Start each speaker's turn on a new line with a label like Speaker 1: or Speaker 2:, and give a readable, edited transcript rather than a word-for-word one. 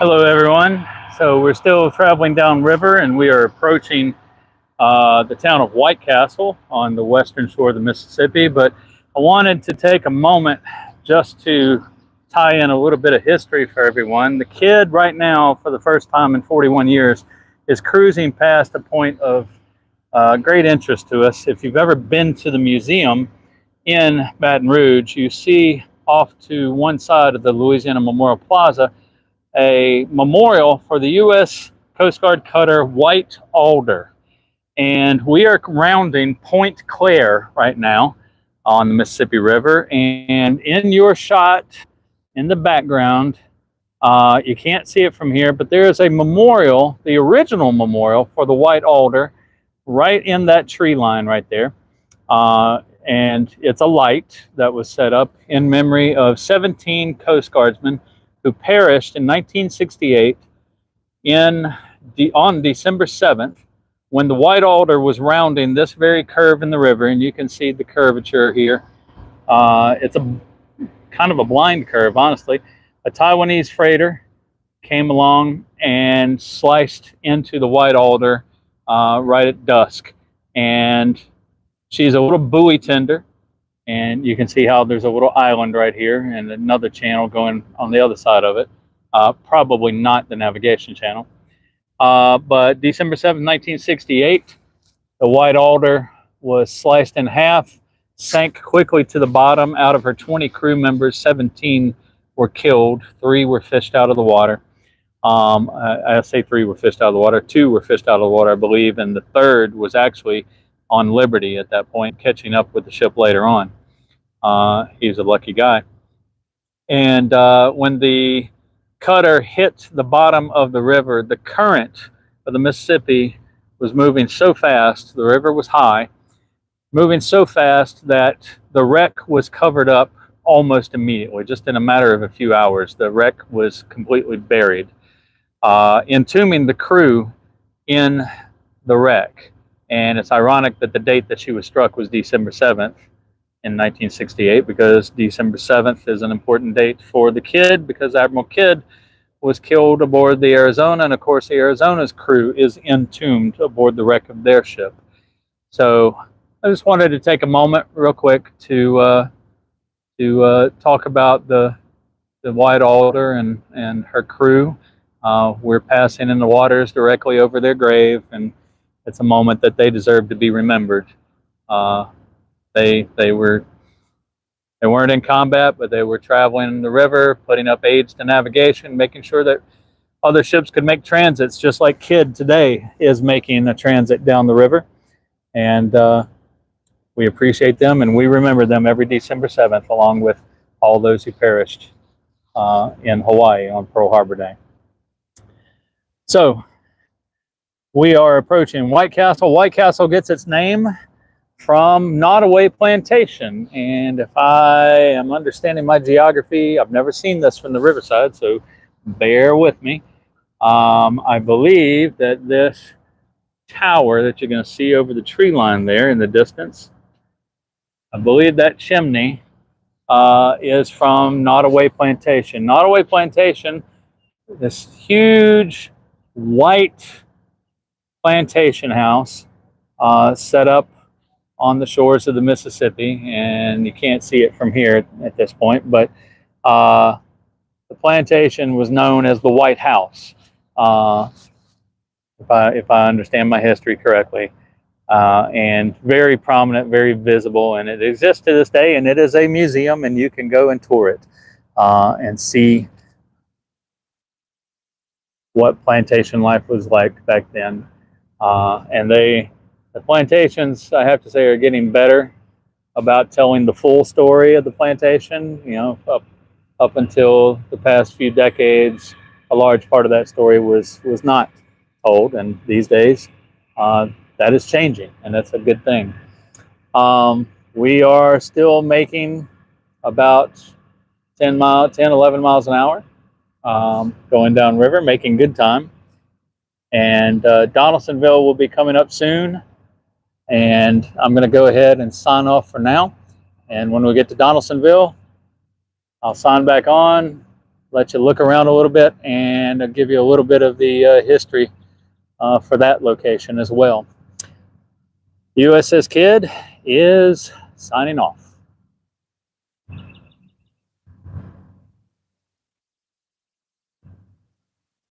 Speaker 1: Hello everyone. So we're still traveling downriver and we are approaching the town of White Castle on the western shore of the Mississippi, but I wanted to take a moment just to tie in a little bit of history for everyone. The KIDD right now, for the first time in 41 years, is cruising past a point of great interest to us. If you've ever been to the museum in Baton Rouge, you see off to one side of the Louisiana Memorial Plaza a memorial for the U.S. Coast Guard cutter White ALDER. And we are rounding Point Claire right now on the Mississippi River. And in your shot in the background, you can't see it from here, but there is a memorial, the original memorial for the White ALDER, right in that tree line right there. And it's a light that was set up in memory of 17 Coast Guardsmen who perished in 1968 on December 7th when the White ALDER was rounding this very curve in the river, and you can see the curvature here. It's a kind of a blind curve, honestly. A Taiwanese freighter came along and sliced into the White ALDER right at dusk, and she's a little buoy tender. And you can see how there's a little island right here and another channel going on the other side of it. Probably not the navigation channel. But December 7th, 1968, the White ALDER was sliced in half, sank quickly to the bottom. Out of her 20 crew members, 17 were killed. 3 were fished out of the water. I say 3 were fished out of the water. 2 were fished out of the water, I believe, and the 3rd was actually on liberty at that point, catching up with the ship later on. He was a lucky guy. And when the cutter hit the bottom of the river, the current of the Mississippi was moving so fast, the river was high, moving so fast that the wreck was covered up almost immediately. Just in a matter of a few hours, the wreck was completely buried, entombing the crew in the wreck. And it's ironic that the date that she was struck was December 7th in 1968, because December 7th is an important date for the KIDD, because Admiral Kidd was killed aboard the Arizona, and of course the Arizona's crew is entombed aboard the wreck of their ship. So I just wanted to take a moment real quick to talk about the White ALDER and her crew. We're passing in the waters directly over their grave, and it's a moment that they deserve to be remembered. They weren't in combat, but they were traveling the river, putting up aids to navigation, making sure that other ships could make transits, just like KIDD today is making a transit down the river. And we appreciate them, and we remember them every December 7th, along with all those who perished in Hawaii on Pearl Harbor Day. So we are approaching White Castle. White Castle gets its name from Nottoway Plantation. And if I am understanding my geography, I've never seen this from the riverside, so bear with me. I believe that this tower that you're going to see over the tree line there in the distance, I believe that chimney is from Nottoway Plantation. Nottoway Plantation, this huge white plantation house set up on the shores of the Mississippi, and you can't see it from here at this point, but the plantation was known as the White House, if I understand my history correctly, and very prominent, very visible, and it exists to this day, and it is a museum, and you can go and tour it and see what plantation life was like back then. And the plantations, I have to say, are getting better about telling the full story of the plantation. You know, up until the past few decades, a large part of that story was not told, and these days that is changing, and that's a good thing. We are still making about 10, 11 miles an hour going downriver, making good time. And Donaldsonville will be coming up soon, and I'm going to go ahead and sign off for now. And when we get to Donaldsonville, I'll sign back on, let you look around a little bit, and I'll give you a little bit of the history for that location as well. USS Kidd is signing off.